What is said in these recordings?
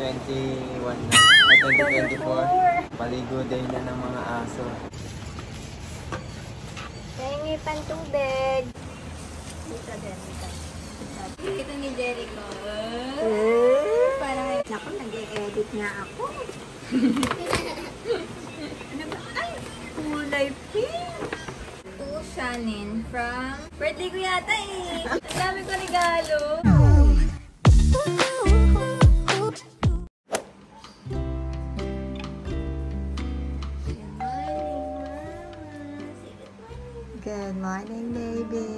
2021 na. Ay, 2024. Paligo day na ng mga aso. Kaya pantubig. Ito ni Jericho. Parang naku, nag-e-edit nga ako. Ano ba? Ay! Kulay pink! To Shannon from... Birthday ko yata eh! Ang dami ko regalo! Good morning, baby!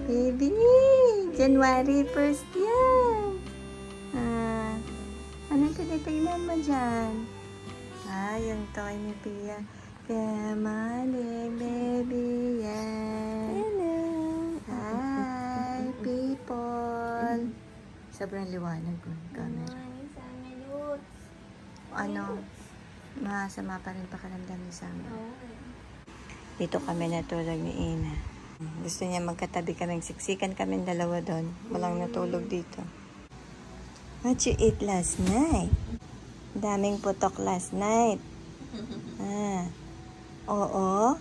Baby! January 1st yan! Anong tinitignan mo dyan? Yung toy ni Pia. Good morning, baby! Yan! Hello! Hi, people! Sobrang liwanag ko yung camera. Ano? Masama pa rin pakiramdam ni Sama. Dito kami natulog ni Ina. Gusto niya magkatabi kaming siksikan kaming dalawa doon. Walang natulog dito. What you eat last night? Daming putok last night. Oo.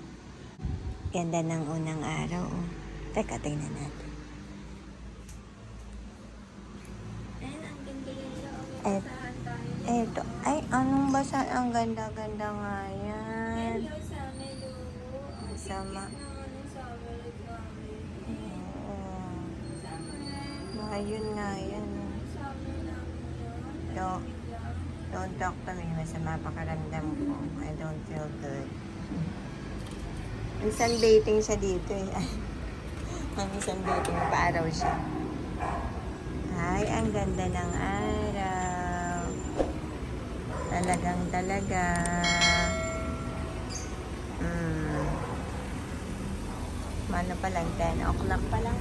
Ganda ng unang araw. Oh. Teka, tingnan natin. Eto. Ay, anong basa? Ang ganda-ganda nga yan. Sama. Ayun na, yan. Don't talk to me. Masama pakaramdam ko. I don't feel good. Minsan dating siya dito eh. Minsan dating pa araw siya. Ay, ang ganda ng araw. Talagang talaga. Ano pa lang, 10 o'clock pa lang.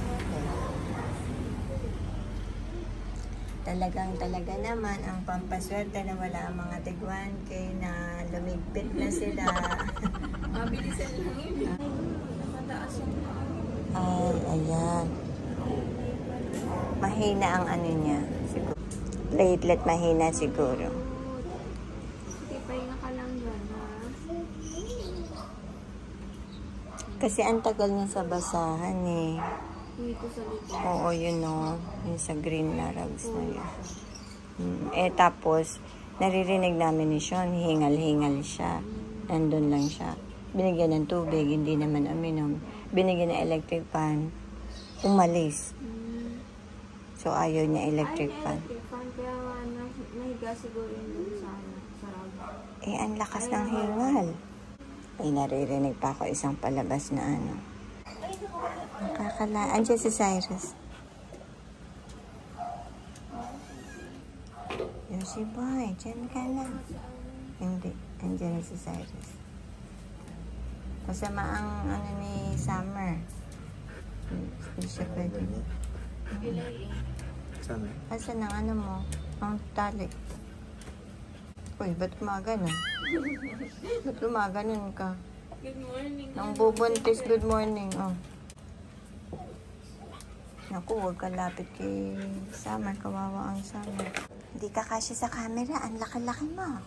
Talagang talaga naman ang pampaswerte na wala ang mga tigwan kay na lumigpit na sila. Mabilisan lang yun. Mataas yung ay, ayan. Mahina ang ano niya. Siguro. Platelet mahina siguro. Sige, pahinga ka lang dyan, ha? Kasi ang tagal niya sa basahan eh. Dito sa likod. Oo, yun o. Yung sa green na rugs na yun. Tapos, naririnig namin ni Sean, hingal-hingal siya. Nandun lang siya. Binigyan ng tubig, hindi naman uminom. Binigyan ng electric fan, umalis. So, ayaw niya electric fan. Kaya nahiga siguro yun sa sarap. Ang lakas ng hingal. Naririnig pa ako isang palabas na ano. Andiyan si Cyrus. Yoshi boy, dyan ka na. Hindi, andiyan si Cyrus. Kasama ang ano ni Summer. Hindi siya pwede. Summer? Asan ang ano mo? Ang tali. Uy, ba't kumaganon? Ba't kumaganon ka? Good morning. Nang bubuntis, good morning. Oh. Naku, huwag ka lapit kay Summer. Kawawa ang Summer. Hindi ka kasya sa camera. Ang laki-laki mo.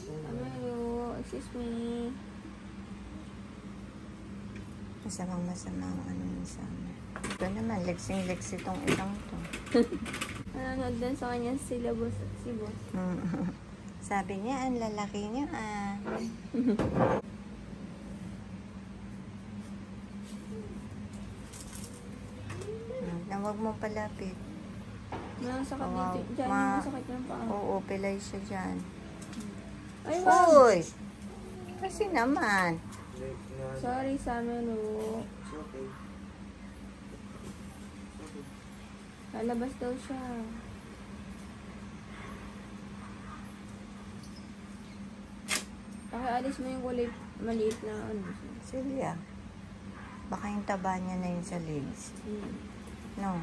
Hello, excuse me. Masamang-masama ang ano ni Summer. Ito naman, leksing-leksi itong isang to. Nanonood din sa kanya si Boss. Sabi niya, ang lalaki niya Huwag mo palapit. Masakit dito. Diyan, masakit ng paa. Oo, pilay siya dyan. Ay, uy! Kasi naman. Sorry, Summer. Lalabas daw siya. Pakialis mo yung kulay maliit na ano. Silya. Baka yung taba niya na yun sa legs. No.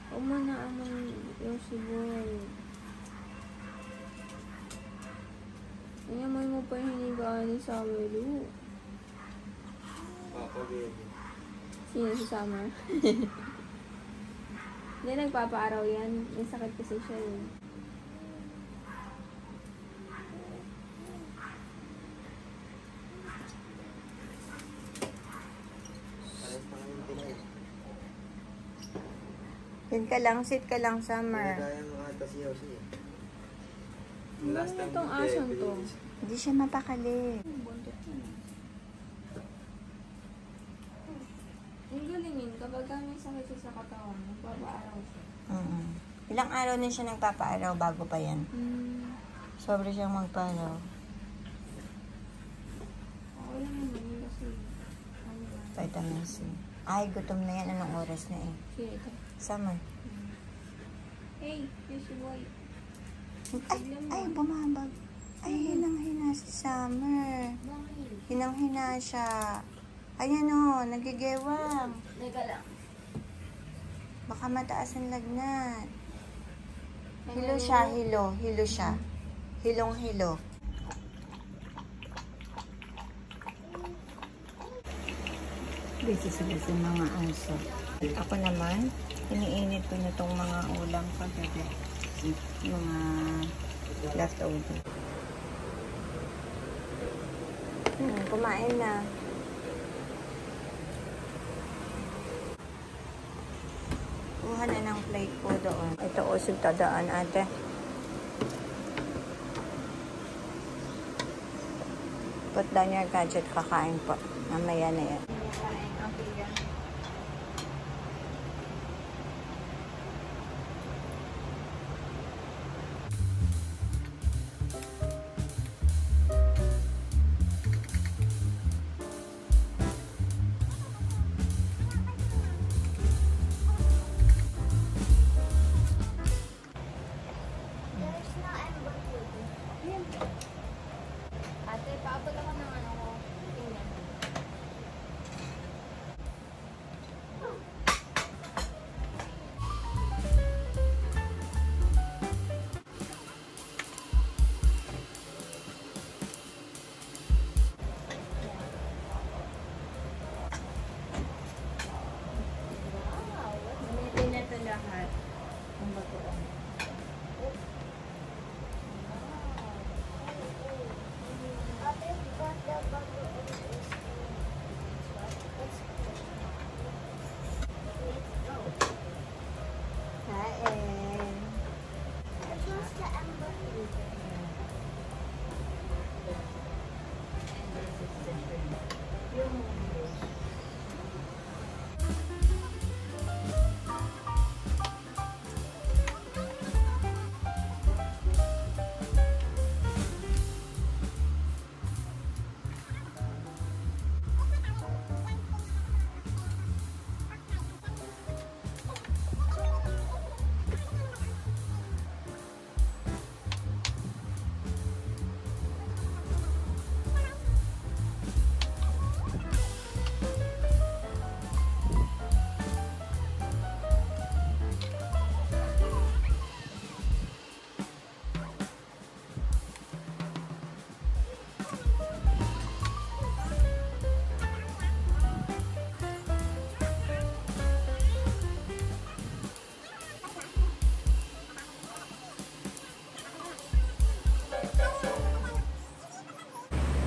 Umana naman yung siboy. Ayamoy mo pa yung hinigaan ni Summer. Sino si Summer? Hindi, nagpapaaraw yan. May sakit kasi siya yun. Pares pa ngayon pinay. Yun ka lang, sit ka lang, Summer. Kaya mo ata siya siya. Last time itong asong to. Hindi siya mapakali. Buntot yun. Ang galingin, kapag may sakit siya sa katawan, nagpapaaraw siya. Ilang araw na siya nagpapaaraw bago pa yan. Sobre siyang magpaaraw. Okay lang naman yun kasi. Ano lang. Vitamin C. Ay, gutom na yan. Anong oras na eh? Sige, ito. Summer. Hey, fishy boy. Ay, bumabag. Ay, hinang-hina si Summer. Hinang-hina siya. Ayan o, nagigewang. Teka lang. Baka mataas ang lagnat. Hilo siya, hilo. Hilo siya. Hilong-hilo. Busy sila sa mga aso. Ako naman, iniinit ko na itong mga ulam ko. Mga leftover. Kumain na. Kuha na ng plate ko doon. Ito usog tadaan, ate. Put down your gadget, kakain po. Mamaya na yan. Ate, paabot ako ng ano ko. Tingnan. Wow! Gamitin na ito lahat. Ang bagoong. Kain.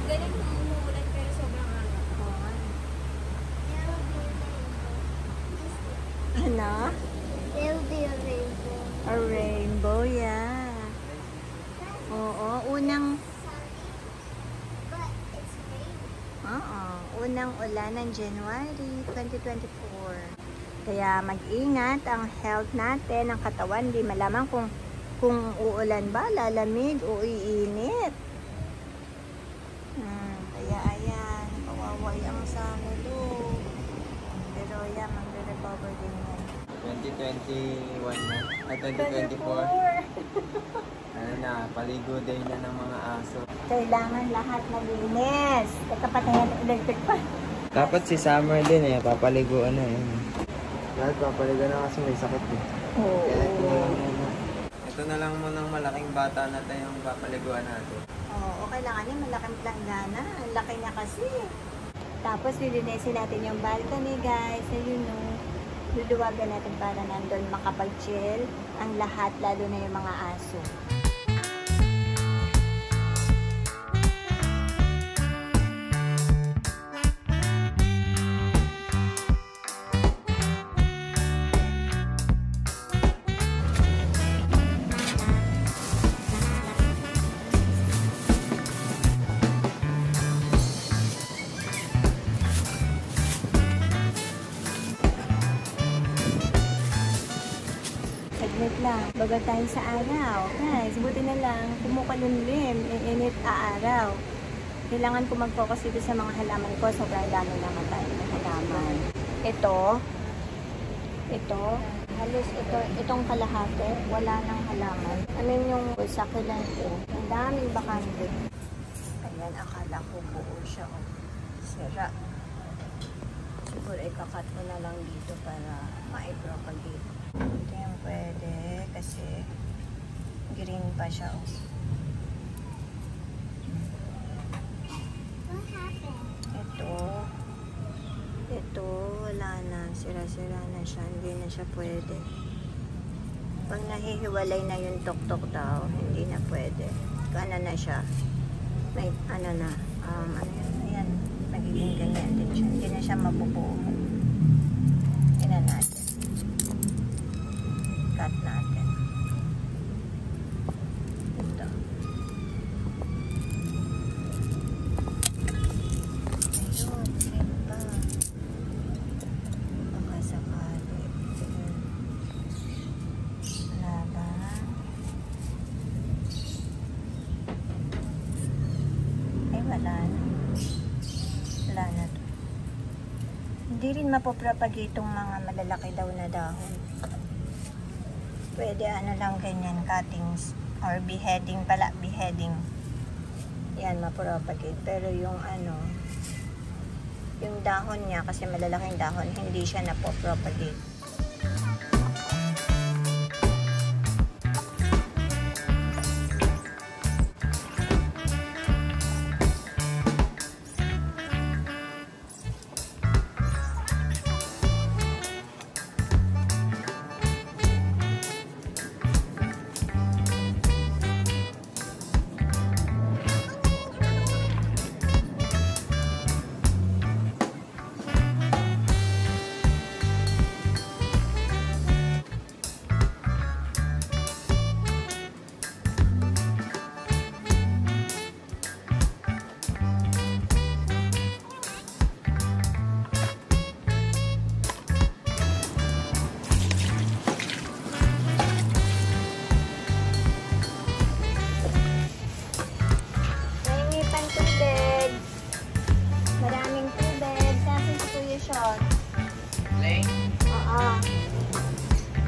Galing kung umuulan pero sobrang aga. Ano? There'll be a rainbow. A rainbow, yeah. Oo, unang... But it's raining. Oo, unang ulan ng January 2024. Kaya mag-ingat ang health natin, ang katawan. Di malaman kung uulan ba, lalamig o iinit. Kaya ayan, kawawa yung sa mulo. Pero yan, magre-recover din yan. 2021 na. Ay, 2024. Ano na, paligo day na ng mga aso. Kailangan lahat malinis. Kapatayan ng electric pa. Dapat si Summer din eh, papaliguan na eh. Lahat papaligo na kasi may sakit eh. Oo. Kaya ito na lang muna. Ito na lang munang malaking bata na tayong papaliguan natin. Oo, kailangan niya malaking planggana. Ang laki niya kasi. Tapos lilinisin natin yung balcony, guys. Ayun, no. Luluwagan natin para nandun makapag-chill ang lahat, lalo na yung mga aso. Saglit lang, baga tayo sa araw. Guys, buti na lang, kumukulunlim, iinit araw. Kailangan ko mag-focus dito sa mga halaman ko. Sobrang dami naman tayo ng halaman. Halos itong kalahati, wala nang halaman. Yung succulent ang daming bakante. Ayan, akala ko buo siya. Oh. Sira. Siguro ikakat ko na lang dito para ma-propagate. Ito yung pwede kasi green pa siya. Oh. What happened? Ito, wala na. Sira-sira na siya. Hindi na siya pwede. Pag nahihiwalay na yung tuktok daw, hindi na pwede. Ano na siya? May, ano na, ayan, magiging ganyan din siya. Hindi na siya mabubuo. Ina natin. Cut natin. Ito. Ayun, green pa. Baka sakali. Wala ba? Ay, wala na. Wala na to. Hindi rin mapopropagate itong mga malalaki daw na dahon. Pwede ano lang ganyan, cuttings or beheading pala, beheading. Yan, mapropagate. Pero yung ano, yung dahon niya, kasi malalaking dahon, hindi siya napopropagate.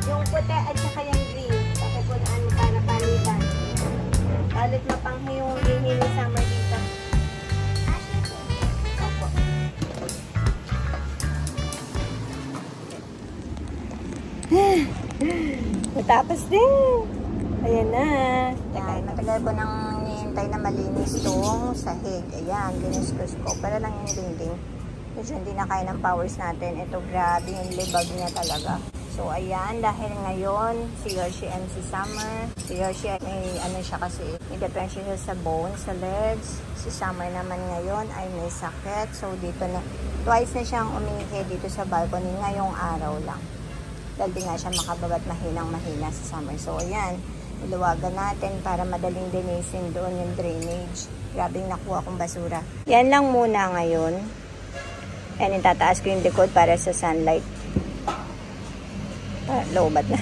Yung puti at saka yung green. Kasi po para palitan. Palit na pang yung lihi ni Summer dito. Opo. Matapos din. Ayan na. Ayan, matagal ko nang hinihintay na malinis tong sahig. Ayan, giniskus ko. Para lang yung dingding. Medyo hindi na kaya ng powers natin. Ito, grabe yung libag niya talaga. So, ayan, dahil ngayon, si Yoshi and si Summer. Si Yoshi, may ano siya kasi, may depression siya sa bones, sa legs. Si Summer naman ngayon ay may sakit. So, dito na, twice na siyang umihi dito sa balcony ngayong araw lang. Dahil di nga siya makababat mahinang-mahina sa Summer. So, ayan, iluwagan natin para madaling linisin doon yung drainage. Grabe yung nakuha kong basura. Yan lang muna ngayon. And itataas ko yung likod para sa sunlight. Lowbat na.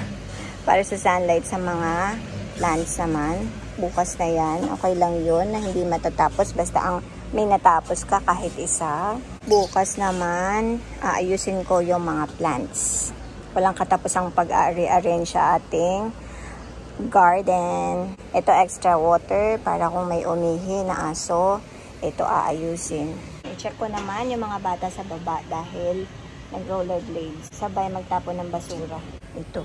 Para sa sunlight sa mga plants naman. Bukas na yan. Okay lang yun na hindi matatapos. Basta ang may natapos ka kahit isa. Bukas naman, aayusin ko yung mga plants. Walang katapusang pag-arrange sa ating garden. Ito extra water para kung may umihi na aso. Ito aayusin. I-check ko naman yung mga bata sa baba dahil nag-rollerblades. Sabay magtapon ng basura. Ito.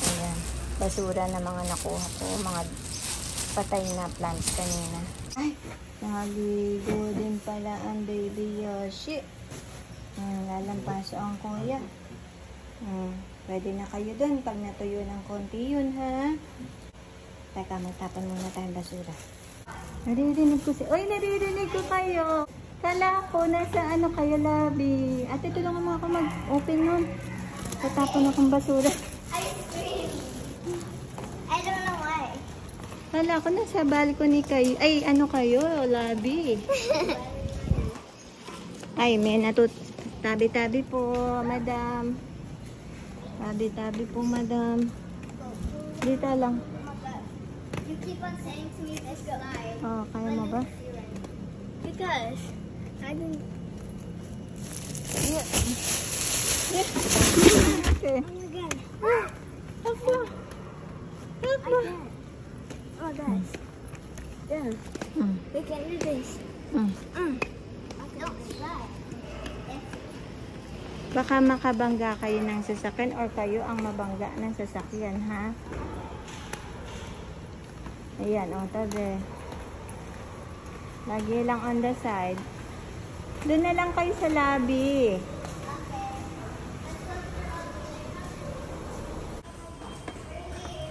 Ayan. Basura na mga nakuha ko. Mga patay na plants kanina. Ay! Naligo din pala ang baby Yoshi. Lalampaso ang kuya. Pwede na kayo dun pag natuyo ng konti yun, ha? Teka, magtapon muna tayong basura. Naririnig ko naririnig ko kayo. Kala ko, nasa ano kayo, Labi. Ate, tulungan mo ako mag-open nun. Tatapon akong basura. Ice cream. I don't know why. Kala ko, nasa balcony kayo. Ay, ano kayo, Labi? Ay, may tabi-tabi po, madam. Tabi-tabi po, madam. Dito lang. You keep on saying to me this guy. Oh, kaya mo ba? Because I didn't. Yeah. Okay. Oh my god. Apa? Apa? Oh guys. Yeah. We can do this. Don't slide. Baka makabangga kayo ng sasakyan or kayo ang mabangga ng sasakyan, ha? Ayan, o, tabi. Lagi lang on the side. Doon na lang kayo sa lobby.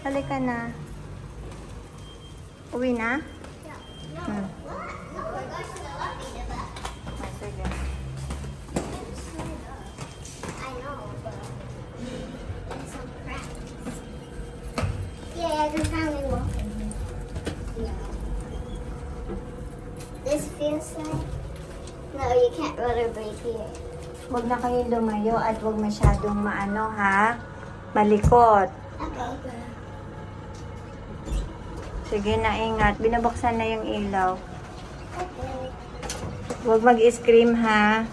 Halika na. Uwi na? Hmm. Sige. I know, but there's some cracks. Yeah, there's only one. This feels like. No, you can't rollerblade here. Huwag na kayong lumayo at huwag masyadong maano, ha? Malikot. Okay. Sige na, ingat. Binubuksan na yung ilaw. Okay. Huwag mag-scream, ha?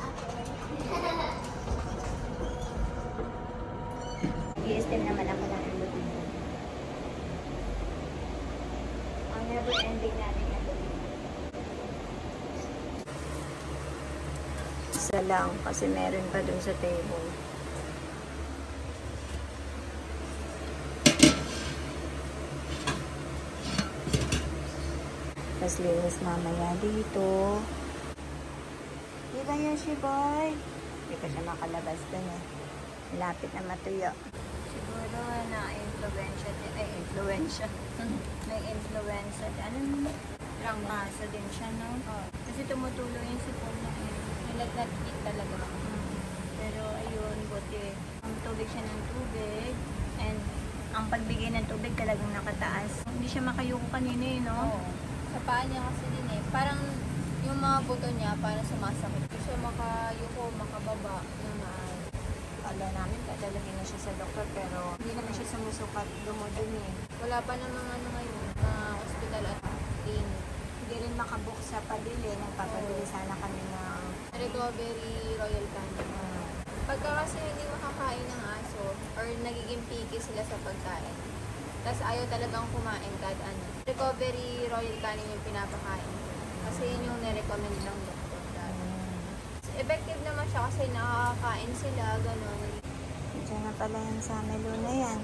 I-steam naman ako ng ulo. Ang never-ending natin na isa lang kasi meron pa dun sa table. Tapos linis mamaya dito. Diba Yoshi boy? Hindi pa siya makalabas dun eh. Lapit na matuyo. Siguro na-influensya din. Ay, influensya. May influensya. Anong rangkasa din siya, no? Kasi tumutulo yung sipon na eh. Nilagnatit talaga. Pero ayun, buti. Ang tubig siya ng tubig. And ang pagbigay ng tubig talagang nakataas. Hindi siya makayuko kanina eh, no? Sa paa niya kasi din eh. Parang yung mga buto niya parang sumasakit. Hindi siya makayuko, makababa ng maayos. Kala namin dadalhin na siya sa doktor pero hindi naman siya sumusukat dumudumi. Wala pa namang ano ngayon na hospital at clinic. Hindi rin makabook sa pabili. Nagpapabili sana kami ng Recovery Royal Canin. Pagka kasi hindi makakain ng aso or nagiging picky sila sa pagkain. Tapos ayaw talagang kumain kahit ano. Recovery Royal Canin yung pinapakain. Kasi yun yung nirecommend ng doktor dati. Effective naman siya kasi nakakain sila, gano'n. Diyan na pala yung Summer Luna yan.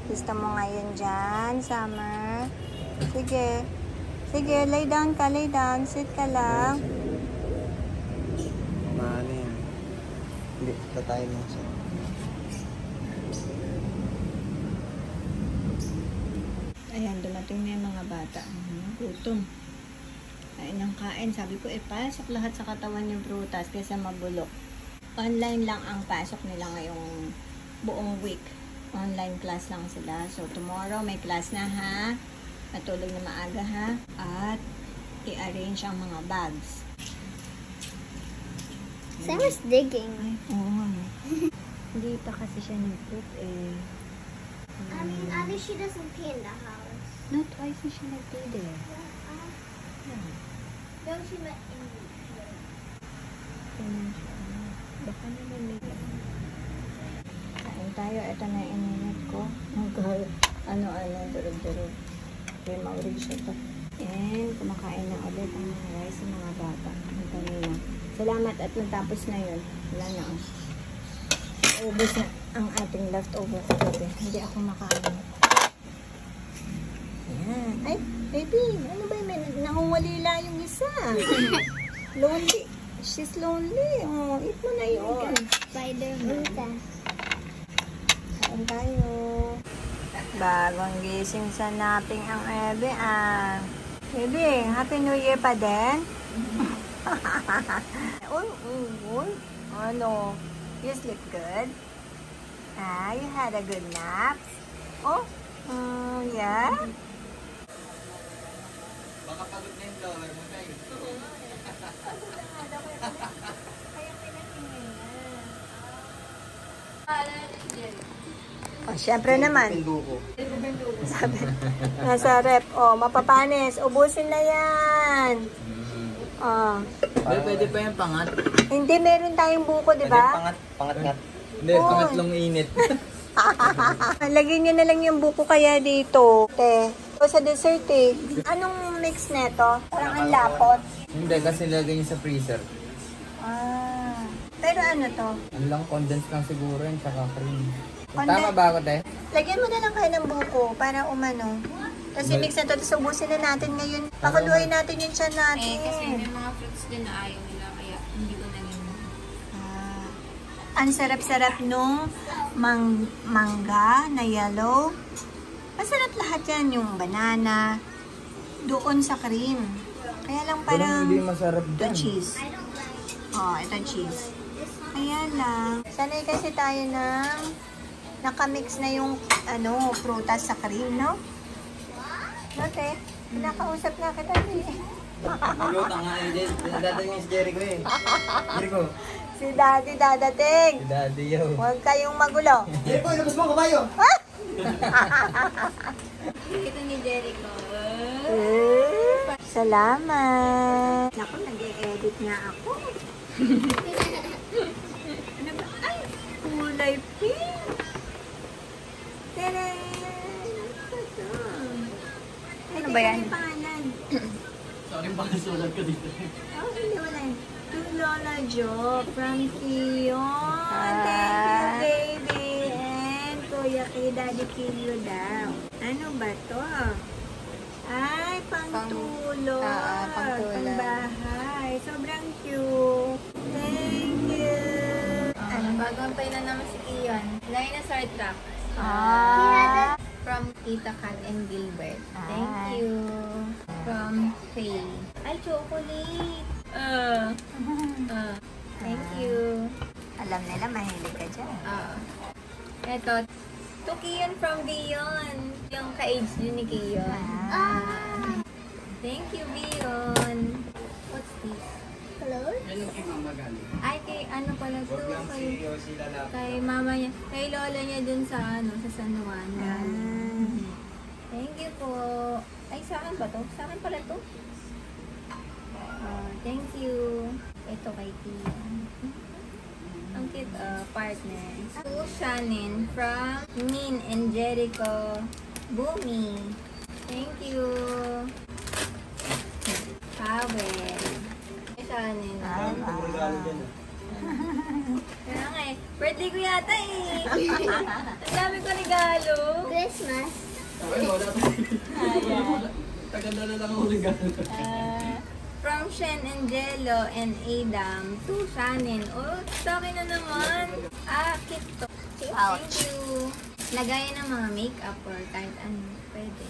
Gusto mo ngayon dyan, Summer? Sige. Sige, lay down ka, lay down. Sit ka lang. Maano yan? Hindi, tatay mo siya. Ayan, dumating na yung mga bata. Gutom. Kain ng kain. Sabi ko, pasok lahat sa katawan yung prutas kaysa mabulok. Online lang ang pasok nila ngayong buong week. Online class lang sila. So, tomorrow may class na, ha? Matulog na maaga, ha? At i-arrange ang mga bags. Sam is digging. Ay, oo. Hindi pa kasi siya nag-poop, eh. I mean, at least she doesn't pee in the house. No, twice na siya nag-poo there. Yeah. No, she went in here. Tingnan siya. Baka naman may kain tayo. Ito na yung ininit ko. Ano, durog-durog. Kaya Mauricio to. And kumakain na ulit ang mga rice sa mga bata. Ang kanina. Salamat at natapos na yun. Wala na. Ubus na ang ating leftover kagabi. Hindi ako makain. Ayan. Ay, baby, ano ba yun? Nangungulila yung isa. Lonely. She's lonely. Oh, eat mo na yun. Spider-Man. Kain tayo. Bagong gising sa napping ang Ebe, Ebe, Happy New Year pa din? Uy. Ano? You sleep good? You had a good nap? Oh, yeah? Baka pagod na yung flower mo tayo. Oh, syempre naman. Sabi, nasa rep. Oh, mapapanis. Ubusin na yan. Oh. Pwede pa yung pangat. Hindi, meron tayong buko, di ba? Pangat nga. Hindi, pangatlong init. Lagyan nyo na lang yung buko kaya dito. O sa dessert Anong mix neto? Parang ang lapot. Hindi, kasi lagay niyo sa freezer. Pero ano to? Ano lang, condensed lang siguro yun, tsaka cream. Condensed? Tama ba ako, te? Lagyan mo na lang kayo ng buko para umano. Tapos i-mix na to. Tapos ubusin na natin ngayon. Pakuluin natin yung tiyan natin. Kasi may mga fruits din na ayaw nila, kaya hindi ko naging... Ang sarap-sarap nung mangga na yellow. Masarap lahat yan. Yung banana. Doon sa cream. Kaya lang Pero parang... hindi masarap Ito dyan. cheese. Oh, ito cheese. Kaya lang. Sanay kasi tayo ng nakamix na yung prutas sa cream, no? Note, pinakausap na kita eh. Maluta nga eh. Dadating yung si Jericho eh. Jericho. Si Daddy dadating. Si Daddy yo. Huwag kayong magulo. Jericho, ilabas mo kabayo! Ito ni Jericho. Salamat. Naku, nag-e-edit nga ako. Ano ba? Ay, kulay pink. Tere! Ano ba yan? Ano yung pangalan? Sorry, baka sulat ka dito. Oh, hindi wala yun. To Lola Jo from Kiyon. Thank you, baby. And Kuya kay Daddy Kiyo daw. Ano ba to? Ay, pangtulog. pangtulog. Pangbahay. Sobrang cute. Thank you. Bagong tayo na naman si Kiyon. Dinosaur truck. From Tita Kat and Gilbert. Thank you. From Faye. Ay, chocolate. Thank you. Alam nila, mahilig ka dyan. Ito, to Kiyon from Beyond. Yung ka-age din ni Kiyon. Thank you, Beyond. What's this? Hello? Ay, kay ano pala to? Kay mama niya. Kay lola niya dun sa sa San Juan. Thank you po. Ay, sa akin ba to? Sa akin pala to. Thank you. Ito kay Tia. Ang cute, partners. To Shannon from Min and Jericho Boomy. Thank you. Powell. Shannon. Kaya nga eh. Birthday ko yata eh. Ang dami ko regalo. Christmas. Kaganda na lang ako regalo. From Shen and Jello and Adam to Shannon. Oh, sa akin na naman. Cute to. Thank you. Lagayan ng mga makeup or kahit ano. Pwede.